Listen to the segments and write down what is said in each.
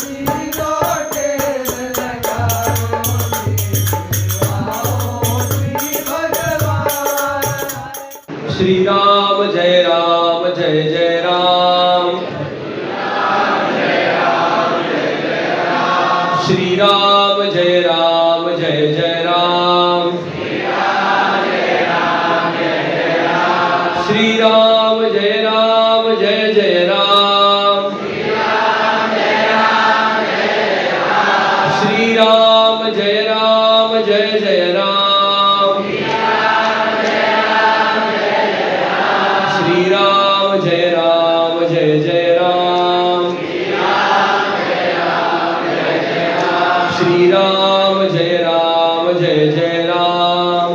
श्री राम जय जय राम। श्री राम जय जय राम। श्री राम जय जय राम। श्री राम जय जय राम। श्री राम जय जय राम। श्री राम जय जय राम।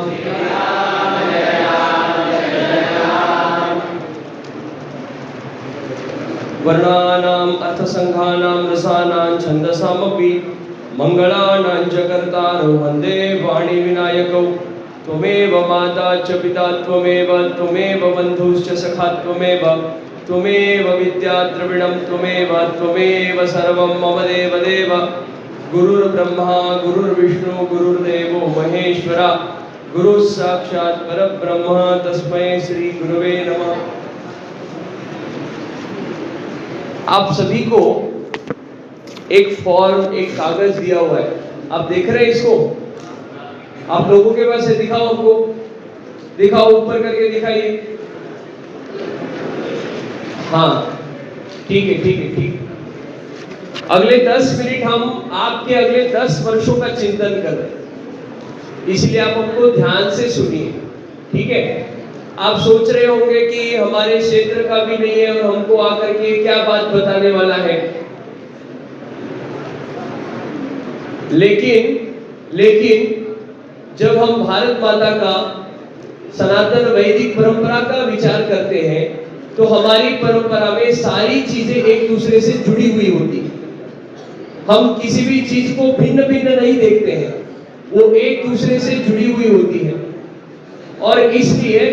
वर्णानाम् अर्थसंघानां रसानां छन्दसामपि मंगलानां च कर्तारौ वन्दे वाणी विनायकौ। त्वमेव माता च पिता त्वमेव बन्धुश्च सखा त्वमेव विद्या द्रविणं त्वमेव सर्वं मम देव। गुरुर्ब्रह्मा गुरुर्विष्णु गुरुर्देवो महेश्वरा गुरुः साक्षात् परब्रह्म तस्मै श्री गुरुवे नमः। आप सभी को एक फॉर्म, एक कागज दिया हुआ है, आप देख रहे हैं इसको? आप लोगों के पास है, दिखाओ, हमको दिखाओ, ऊपर करके दिखाइए। हाँ ठीक है। अगले 10 मिनट हम आपके अगले 10 वर्षों का चिंतन कर रहे हैं, इसलिए आप हमको ध्यान से सुनिए, ठीक है? आप सोच रहे होंगे कि हमारे क्षेत्र का भी नहीं है और हमको आकर के क्या बात बताने वाला है, लेकिन जब हम भारत माता का सनातन वैदिक परंपरा का विचार करते हैं तो हमारी परंपरा में सारी चीजें एक दूसरे से जुड़ी हुई होती है। हम किसी भी चीज को भिन्न भिन्न नहीं देखते हैं, वो एक दूसरे से जुड़ी हुई होती है। और इसलिए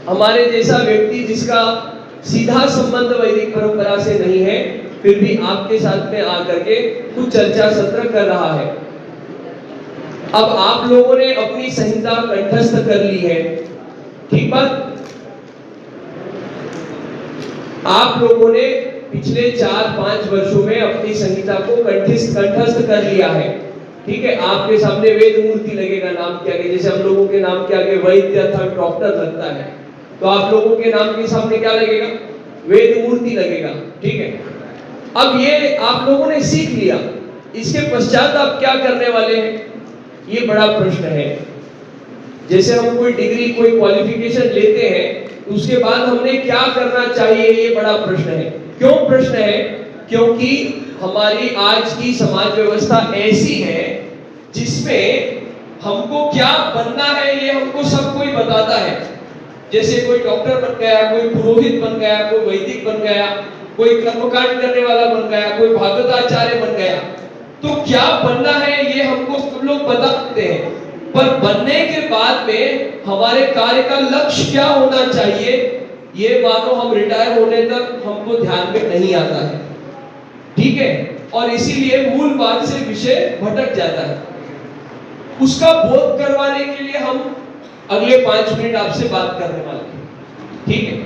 हमारे जैसा व्यक्ति जिसका सीधा संबंध वैदिक परंपरा से नहीं है, फिर भी आपके साथ में आकर के कुछ चर्चा सत्र कर रहा है। अब आप लोगों ने अपनी संहिता कंठस्थ कर ली है, ठीक बात? आप लोगों ने पिछले 4-5 वर्षों में अपनी संहिता को कंठस्थ कर लिया है, ठीक है? आपके सामने वेद मूर्ति लगेगा नाम के आगे, जैसे हम लोगों के नाम के आगे वैद्य अथवा डॉक्टर लगता है, तो आप लोगों के नाम के सामने क्या लगेगा? वेद मूर्ति लगेगा, ठीक है? अब ये आप लोगों ने सीख लिया, इसके पश्चात आप क्या करने वाले हैं, ये बड़ा प्रश्न है। जैसे हम कोई डिग्री, कोई क्वालिफिकेशन लेते हैं, उसके बाद हमने क्या करना चाहिए, ये बड़ा प्रश्न है। क्यों प्रश्न है? क्योंकि हमारी आज की समाज व्यवस्था ऐसी है जिसमें हमको क्या बनना है ये हमको सब कोई बताता है। जैसे कोई डॉक्टर बन गया, कोई पुरोहित बन गया, कोई वैदिक बन गया, कोई कर्मकांड करने वाला बन गया, कोई भागवताचार्य बन गया। तो क्या बनना है ये हमको सब लोग बताते हैं, पर बनने के बाद में हमारे कार्य का लक्ष्य क्या होना चाहिए, ये मानो हम रिटायर होने तक हमको ध्यान में नहीं आता है, ठीक है? और इसीलिए मूल बात से विषय भटक जाता है। उसका बोध करवाने के लिए हम अगले 5 मिनट आपसे बात करने वाले हैं, ठीक है?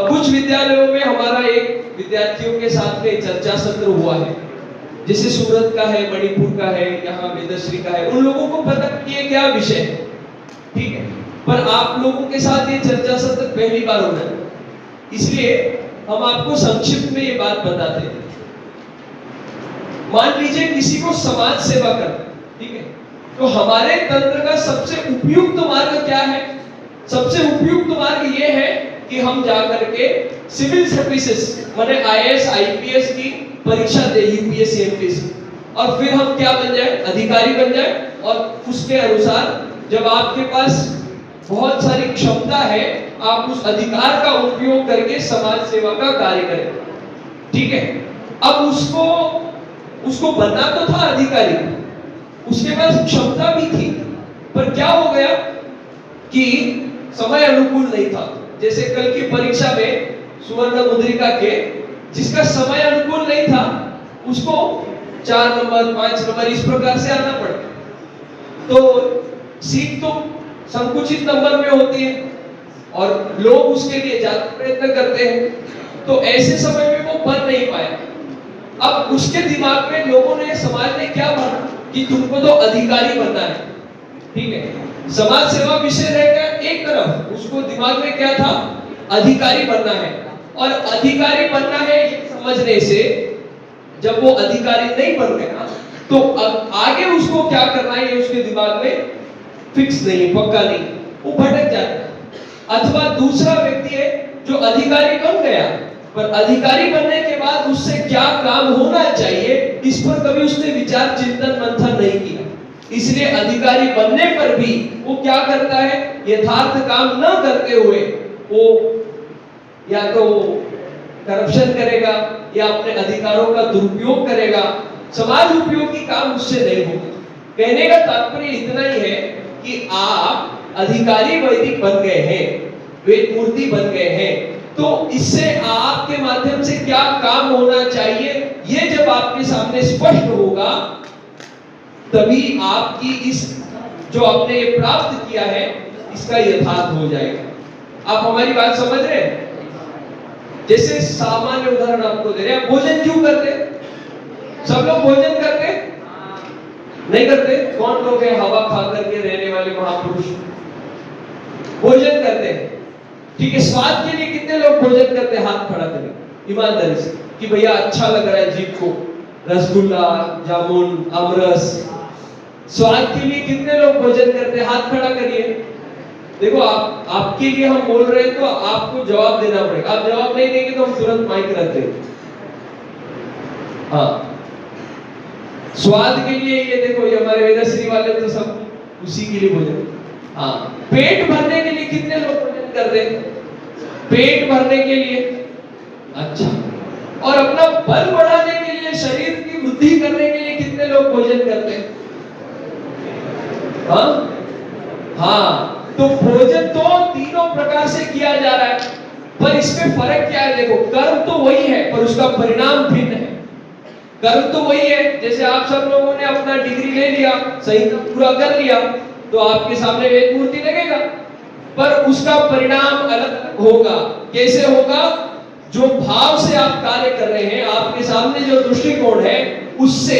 कुछ विद्यालयों में हमारा एक विद्यार्थियों के साथ में चर्चा सत्र हुआ है, जैसे सूरत का है, मणिपुर का है, यहाँ वेदश्री का है। उन लोगों को पता कि ये क्या विषय है, ठीक है? पर आप लोगों के साथ ये चर्चा सत्र पहली बार हो रहा है, इसलिए हम आपको संक्षिप्त में ये बात बताते हैं। मान लीजिए किसी को समाज सेवा करना, ठीक है? तो हमारे तंत्र का सबसे उपयुक्त मार्ग क्या है? सबसे उपयुक्त मार्ग ये है कि हम जाकर के सिविल सर्विसेज माने आईएएस आईपीएस की परीक्षा दे, यूपीएससी एमपीएससी, और फिर हम क्या बन जाए? अधिकारी बन जाए। और उसके अनुसार जब आपके पास बहुत सारी क्षमता है, आप उस अधिकार का उपयोग करके समाज सेवा का कार्य करें, ठीक है? अब उसको बनना तो था अधिकारी, उसके पास क्षमता भी थी, पर क्या हो गया कि समय अनुकूल नहीं था। जैसे कल की परीक्षा में सुवर्ण मुद्रिका के जिसका समय अनुकूल नहीं था, उसको 4 नंबर 5 नंबर इस प्रकार से आना पड़ता। तो सीट तो संकुचित नंबर में होती है और लोग उसके लिए ज्यादा प्रयत्न करते हैं, तो ऐसे समय में वो बन नहीं पाया। अब उसके दिमाग में लोगों ने, समाज ने क्या माना कि तुमको तो अधिकारी बनना है, ठीक है, समाज सेवा विषय रहेगा एक तरफ, उसको दिमाग में क्या था, अधिकारी बनना है। और अधिकारी बनना है ये समझने से जब वो अधिकारी नहीं बन गया तो अब आगे उसको क्या करना है ये उसके दिमाग में फिक्स नहीं, पक्का नहीं, वो भटक जाता है। अथवा दूसरा व्यक्ति है जो अधिकारी बन गया, पर अधिकारी बनने के बाद उससे क्या काम होना चाहिए इस पर कभी उसने विचार चिंतन मंथन नहीं किया। इसलिए अधिकारी बनने पर भी वो क्या करता है, यथार्थ काम न करते हुए वो या तो करप्शन करेगा या अपने अधिकारों का दुरुपयोग करेगा, समाज उपयोगी काम उससे नहीं होगा। कहने का तात्पर्य इतना ही है कि आप अधिकारी वैदिक बन गए हैं, वेद मूर्ति बन गए हैं, तो इससे आपके माध्यम से क्या काम होना चाहिए ये जब आपके सामने स्पष्ट होगा, तभी आपकी इस जो आपने ये प्राप्त किया है इसका यथार्थ हो जाएगा। आप हमारी बात समझ रहे हैं? जैसे सामान्य उदाहरण आपको दे रहे हैं, भोजन क्यों करते? सब लोग भोजन करते नहीं करते? कौन लोग हैं हवा खा करके रहने वाले महापुरुष? भोजन करते हैं, ठीक है। स्वाद के लिए कितने लोग भोजन करते हैं? हाथ खड़ा करें ईमानदारी से कि भैया अच्छा लग रहा है जीभ को, रसगुल्ला, जामुन, आमरस। स्वाद के लिए कितने लोग भोजन करते हैं? हाथ खड़ा करिए। देखो आपके लिए हम बोल रहे हैं तो आपको जवाब देना पड़ेगा। आप जवाब नहीं देंगे तो हम तुरंत माइक रख देंगे। हाँ, स्वाद के लिए ये देखो, ये हमारे वेदाश्री वाले तो सब उसी के लिए भोजन। हाँ, पेट भरने के लिए कितने लोग भोजन करते हैं? पेट भरने के लिए, अच्छा। और अपना बल बढ़ाने के लिए, शरीर की वृद्धि करने के लिए कितने लोग भोजन करते हैं? हाँ, तो भोजन तो तीनों प्रकार से किया जा रहा है, पर इसमें फर्क क्या है? देखो, कर्म तो वही है पर उसका परिणाम भिन्न है। कर्म तो वही है, जैसे आप सब लोगों ने अपना डिग्री ले लिया, सही पूरा कर लिया, तो आपके सामने वेद मूर्ति लगेगा, पर उसका परिणाम अलग होगा। कैसे होगा? जो भाव से आप कार्य कर रहे हैं, आपके सामने जो दृष्टिकोण है, उससे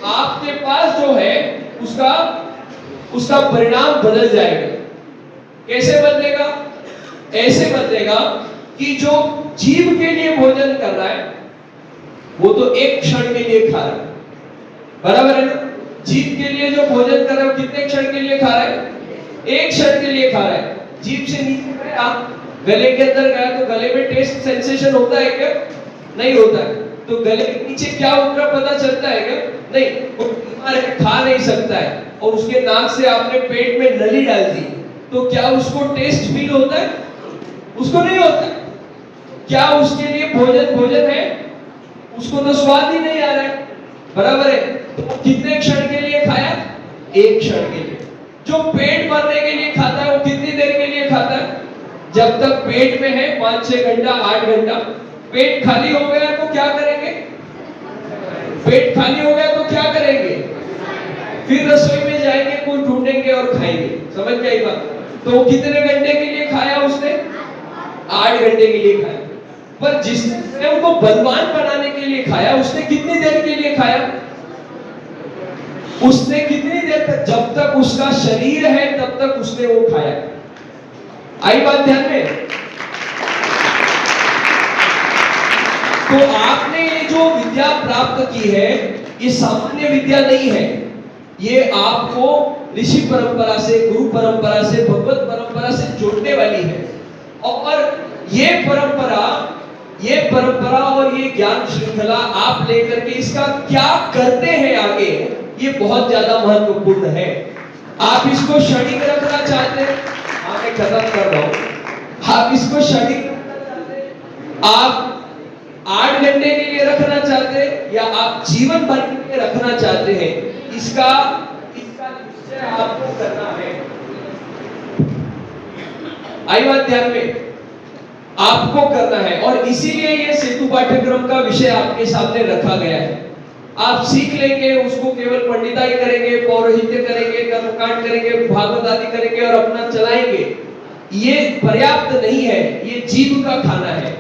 आपके पास जो है उसका परिणाम बदल जाएगा। कैसे बदलेगा? ऐसे बदलेगा कि जो जीव के लिए भोजन कर रहा है वो तो एक क्षण के लिए खा रहा है, बराबर है ना? जीव के लिए जो भोजन कर रहा है वो कितने क्षण के लिए खा रहा है? एक क्षण के लिए खा रहा है। जीभ से नीचे गया, गले के अंदर गया तो गले में टेस्ट सेंसेशन होता है क्या? नहीं होता है। तो गले के नीचे क्या उतरा पता चलता है क्या? नहीं, वो बीमार है, खा नहीं सकता है। और उसके नाक से आपने पेट में नली डाल दी, तो क्या उसको टेस्ट फील होता है? उसको नहीं होता। क्या उसके लिए भोजन है? उसको तो स्वाद ही नहीं आ रहा है, बराबर है? तो कितने क्षण के लिए खाया? एक क्षण के लिए। जो पेट भरने के लिए खाता है वो कितनी देर के लिए खाता है? जब तक पेट में है, 5-6 घंटा, 8 घंटा। पेट खाली हो गया तो क्या करेंगे? पेट खाली हो गया तो क्या करेंगे? फिर रसोई में जाएंगे, कुछ ढूंढेंगे और खाएंगे। समझ गई बात? तो कितने घंटे के लिए खाया उसने? 8 घंटे के लिए खाया। पर जिसने उनको बलवान बनाने के लिए खाया, उसने कितनी देर के लिए खाया? उसने कितनी देर तक? जब तक उसका शरीर है तब तक उसने वो खाया। आई बात ध्यान में? तो आपने ये जो विद्या प्राप्त की है, ये सामान्य विद्या नहीं है। ये आपको ऋषि परंपरा से, गुरु परंपरा से, भगवत परंपरा से जोड़ने वाली है। और ये परंपरा और ये ज्ञान श्रृंखला आप लेकर के इसका क्या करते हैं आगे, ये बहुत ज्यादा महत्वपूर्ण है। आप इसको क्षणिक रखना चाहते हैं, मैं खत्म कर रहा हूं। आप इसको क्षणिक रखना चाहते हैं, आप 8 घंटे के लिए रखना चाहते हैं, या आप जीवन भर के लिए रखना चाहते हैं, इसका निश्चय आपको करना है। आई बात ध्यान में? आपको करना है। और इसीलिए ये सेतु पाठ्यक्रम का विषय आपके सामने रखा गया है आप सीख लेंगे, उसको केवल पंडिताई करेंगे, पौरोहित्य करेंगे, कर्मकांड करेंगे, भागवत आदि करेंगे और अपना चलाएंगे, ये पर्याप्त नहीं है। ये जीव का खाना है।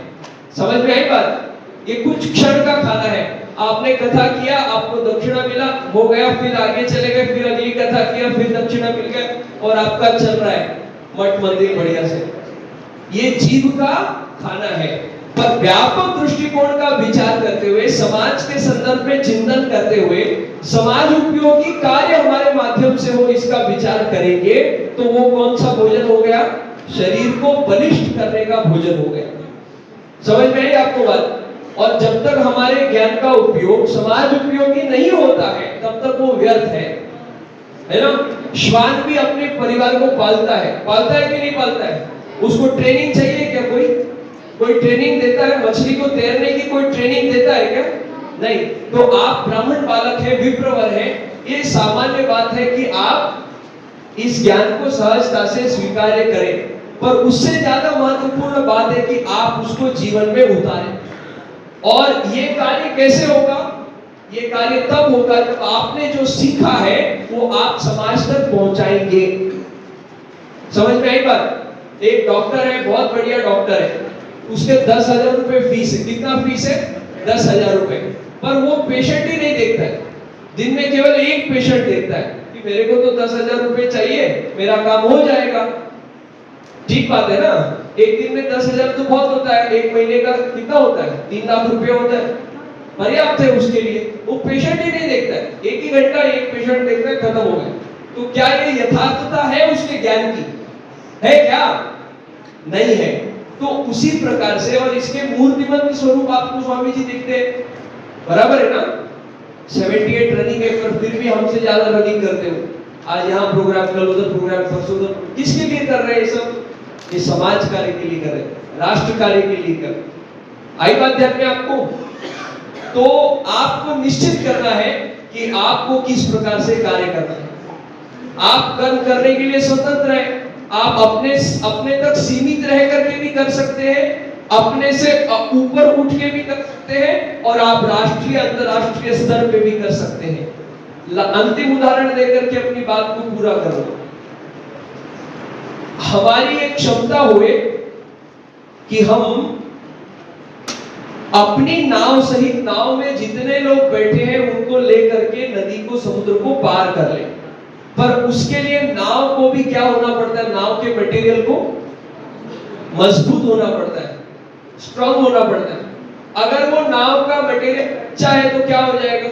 समझ में आई बात? ये कुछ क्षण का खाना है। आपने कथा किया, आपको दक्षिणा मिला, हो गया, फिर आगे चले गए, फिर अगली कथा किया, फिर दक्षिणा मिल गया और आपका चल रहा है मठ मंदिर बढ़िया से। ये जीव का खाना है। पर व्यापक दृष्टिकोण का विचार करते हुए, समाज के संदर्भ में चिंतन करते हुए, समाज उपयोगी कार्य हमारे माध्यम से हो, इसका विचार करेंगे तो वो कौन सा भोजन हो गया? शरीर को बलिष्ठ करने का भोजन हो गया। समझ में आई आपको बात? और जब तक हमारे ज्ञान का उपयोग समाज उपयोगी नहीं होता है, तब तक वो व्यर्थ है ना? श्वान भी अपने परिवार को पालता है कि नहीं पालता है? उसको ट्रेनिंग चाहिए क्या? कोई ट्रेनिंग देता है? मछली को तैरने की कोई ट्रेनिंग देता है क्या? नहीं। तो आप ब्राह्मण बालक हैं, विप्रवर हैं, ये सामान्य बात है कि आप इस ज्ञान को सहजता से स्वीकार करें, पर उससे ज्यादा महत्वपूर्ण बात है कि आप उसको जीवन में उतारें। और ये कार्य कैसे होगा? ये कार्य तब होगा जब आपने जो सीखा है वो आप समाज तक पहुंचाएंगे। समझ में आई बात? एक डॉक्टर है, बहुत बढ़िया डॉक्टर है, उसके 10,000 रुपए फीस है। कितना फीस है? 10,000 रुपए। पर वो पेशेंट ही नहीं देखता है, दिन में केवल एक पेशेंट देखता है कि मेरे को तो 10,000 रुपए चाहिए, मेरा काम हो जाएगा। ठीक बात है ना? एक दिन में 10,000 तो बहुत होता है, एक महीने का कितना होता है? 3 लाख रुपए होता है, पर्याप्त है उसके लिए। वो पेशेंट ही नहीं देखता है, एक ही घंटा एक पेशेंट देखता है, खत्म हो गया। तो क्या ये यथार्थता है उसके ज्ञान की? है क्या? नहीं है। तो उसी प्रकार से, और इसके मूर्तिमंत स्वरूप आपको स्वामी जी दिखते हैं, बराबर है ना? 78 रनिंग है, पर फिर भी हमसे ज्यादा रनिंग करते हो। आज यहाँ प्रोग्राम, कल उधर प्रोग्राम, परसों उधर। किसके लिए कर रहे हैं सब? ये समाज कार्य के लिए कर रहे हैं, राष्ट्र कार्य के लिए कर रहे हैं। आई बात ध्यान में आपको? तो आपको निश्चित करना है कि आपको किस प्रकार से कार्य करना है। आप कर्म करने के लिए स्वतंत्र हैं। आप अपने तक सीमित रह करके भी कर सकते हैं, अपने से ऊपर उठ के भी कर सकते हैं, और आप राष्ट्रीय अंतरराष्ट्रीय स्तर पे भी कर सकते हैं। अंतिम उदाहरण देकर के अपनी बात को पूरा करो। हमारी एक क्षमता हुए कि हम अपनी नाव सहित, नाव में जितने लोग बैठे हैं उनको लेकर के नदी को, समुद्र को पार कर लें। पर उसके लिए नाव को भी क्या होना पड़ता है? नाव के मटेरियल को मजबूत होना पड़ता है, स्ट्रांग होना पड़ता है। अगर वो नाव का मटेरियल अच्छा है तो क्या हो जाएगा?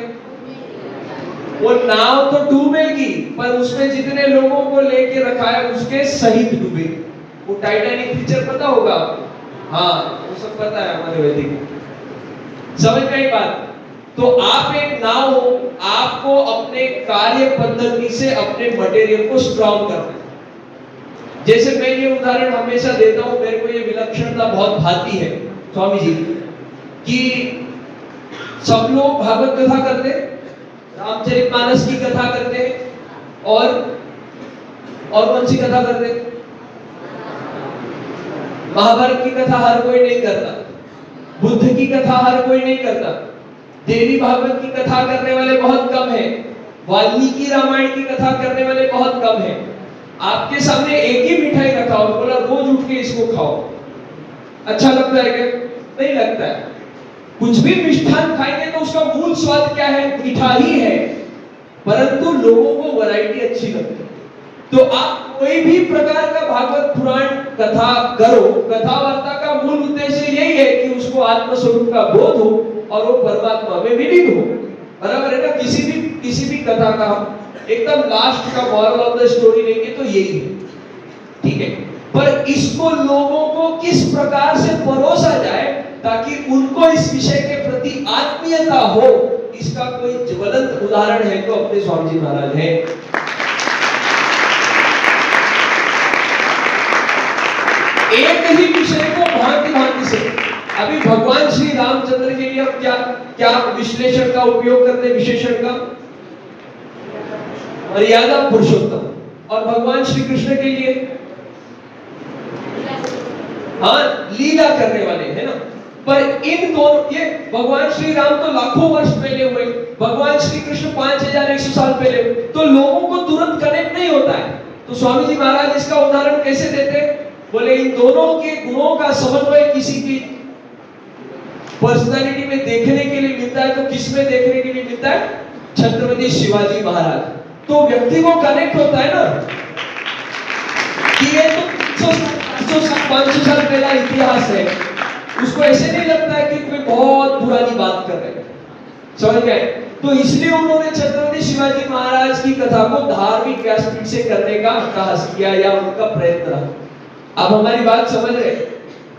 वो नाव तो डूबेगी, पर उसमें जितने लोगों को लेके रखा है उसके सहित डूबेगी। वो टाइटैनिक पिक्चर पता होगा आपको? हाँ, वो सब पता है हमारे वैदिक। समझ गई बात? तो आप एक नाव हो, आपको अपने कार्य पद्धति से अपने मटेरियल को स्ट्रॉन्ग करना है। जैसे मैं ये उदाहरण हमेशा देता हूं, मेरे को ये विलक्षणता बहुत भाती है स्वामी जी कि सब लोग भागवत कथा करते, रामचरितमानस की कथा करते, और कौन सी कथा करते? महाभारत की कथा हर कोई नहीं करता, बुद्ध की कथा हर कोई नहीं करता, देवी भागवत की कथा करने वाले बहुत कम हैं, वाल्मीकि रामायण की कथा करने वाले बहुत कम हैं। आपके सामने एक ही मिठाई रखा और बोला रोज उठ के इसको खाओ, अच्छा लगता है क्या? नहीं लगता है। कुछ भी मिष्ठान खाएंगे तो उसका मूल स्वाद क्या है? मीठा ही है, परंतु लोगों को वैरायटी अच्छी लगती है। तो आप कोई भी प्रकार का भागवत पुराण कथा करो, कथा वार्ता का मूल उद्देश्य यही है कि उसको आत्म स्वरूप का बोध हो और वो परमात्मा में विलीन हो। बराबर है ना? किसी भी कथा का हम एकदम लास्ट का मॉरल ऑफ द स्टोरी लेंगे तो यही है, ठीक है? पर इसको लोगों को किस प्रकार से परोसा जाए ताकि उनको इस विषय के प्रति आत्मीयता हो, इसका कोई ज्वलंत उदाहरण है तो अपने स्वामी जी महाराज है। एक ही विषय को भांति से, अभी भगवान श्री रामचंद्र के लिए अब क्या विश्लेषण का उपयोग करते हैं? विशेषण का, मर्यादा पुरुषोत्तम। और भगवान श्री कृष्ण के लिए हाँ, लीला करने वाले, है ना? पर इन दोनों, ये भगवान श्री राम तो लाखों वर्ष पहले हुए, भगवान श्री कृष्ण 5100 साल पहले, तो लोगों को तुरंत कनेक्ट नहीं होता है। तो स्वामी जी महाराज इसका उदाहरण कैसे देते? बोले इन दोनों के गुणों का समन्वय किसी की पर्सनालिटी में देखने के लिए मिलता है, तो किस में देखने के लिए मिलता है? छत्रपति शिवाजी महाराज। तो व्यक्ति को कनेक्ट होता है ना कि ये तो 500 साल पहला इतिहास है, उसको ऐसे नहीं लगता है कि कोई बहुत पुरानी बात कर रहे हैं। समझ गए? तो इसलिए उन्होंने छत्रपति शिवाजी महाराज की कथा को धार्मिक व्यासपीठ से करने का साहस किया या उनका प्रयत्न रहा। अब हमारी बात समझ रहे?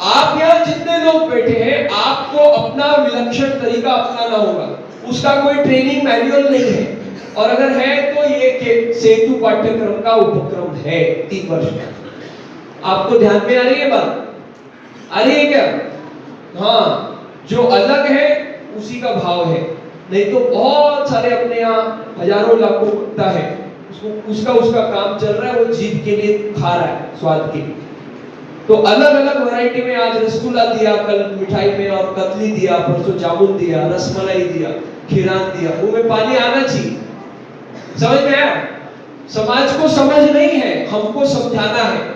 आप यहाँ जितने लोग बैठे हैं, आपको अपना विलक्षण तरीका अपनाना होगा। उसका कोई ट्रेनिंग मैनुअल नहीं है, और अगर है तो ये सेतु पाठ्यक्रम का उपक्रम है 3 वर्ष का। आपको ध्यान में आ रही है बात? आ रही है क्या? हाँ, जो अलग है उसी का भाव है, नहीं तो बहुत सारे अपने यहाँ हजारों लाखों कुत्ता है, उसका काम चल रहा है, वो जीभ के लिए खा रहा है, स्वाद के लिए। तो अलग अलग वैरायटी में आज रसगुल्ला दिया, कल मिठाई में और कतली दिया, परसों जामुन दिया, रसमलाई दिया, खीरान दिया, मुंह में पानी आना चाहिए। समझ में आया? समाज को समझ नहीं है, हमको समझाना है।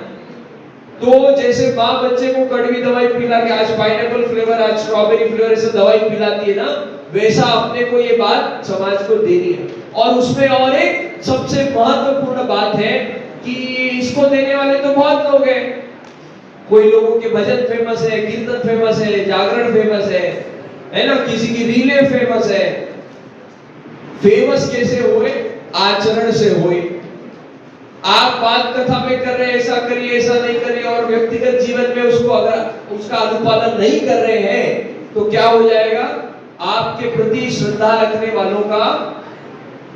तो जैसे माँ बच्चे को कड़वी दवाई पिला के, आज पाइनएप्पल फ्लेवर, आज स्ट्रॉबेरी फ्लेवर, ऐसे दवाई पिलाती है ना, वैसा अपने को ये बात समाज को देनी है। और उसमें और एक सबसे महत्वपूर्ण बात है कि इसको देने वाले तो बहुत लोग हैं। कोई लोगों के भजन फेमस है, कीर्तन फेमस है, जागरण फेमस है ना, किसी की रीले फेमस है। फेमस कैसे हुए? आचरण से हुए। आप बात कथा में कर रहे हैं, ऐसा करिए, ऐसा नहीं करिए, और व्यक्तिगत जीवन में उसको अगर उसका अनुपालन नहीं कर रहे हैं तो क्या हो जाएगा? आपके प्रति श्रद्धा रखने वालों का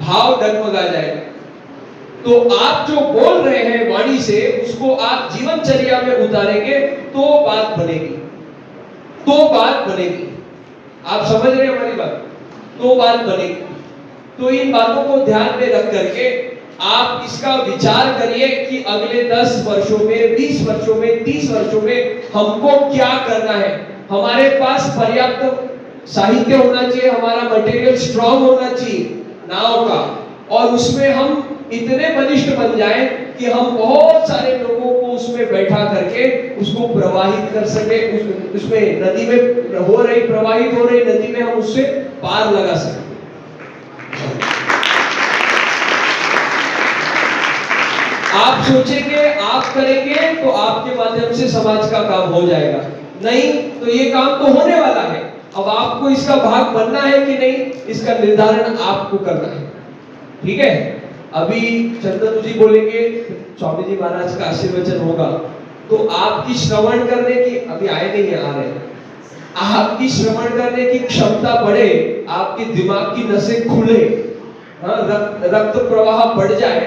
भाव डगमगा जाएगा। तो आप जो बोल रहे हैं वाणी से, उसको आप जीवनचर्या में उतारेंगे तो बात बनेगी, तो बात बनेगी। आप समझ रहे हैं हमारी बात? तो बात बनेगी। तो इन बातों को ध्यान में रख करके आप इसका विचार करिए कि अगले 10 वर्षों में, 20 वर्षों में, 30 वर्षों में हमको क्या करना है। हमारे पास पर्याप्त साहित्य होना चाहिए, हमारा मटेरियल स्ट्रॉन्ग होना चाहिए नाव का, और उसमें हम इतने बलिष्ठ बन जाएं कि हम बहुत सारे लोगों को उसमें बैठा करके उसको प्रवाहित कर सके, उसमें नदी में हो रही, प्रवाहित हो रही नदी में हम उससे पार लगा सके। आप सोचेंगे, आप करेंगे तो आपके माध्यम से समाज का काम हो जाएगा, नहीं तो ये काम तो होने वाला है। अब आपको इसका भाग बनना है कि नहीं, इसका निर्धारण आपको करना है। ठीक है? अभी चंदन जी बोलेंगे, स्वामी जी महाराज का आशीर्वचन होगा, तो आपकी श्रवण करने की, अभी आए नहीं है, आ रहे हैं, आपकी श्रवण करने की क्षमता बढ़े, आपके दिमाग की नसें खुले, रक्त प्रवाह बढ़ जाए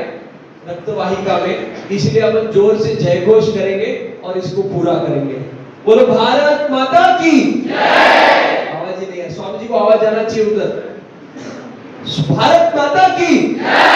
रक्तवाहिका में। इसलिए अपन जोर से जय घोष करेंगे और इसको पूरा करेंगे। बोलो भारत माता की जय। आवाज ही नहीं है, स्वामी जी को आवाज आना चाहिए उधर। भारत माता की जय।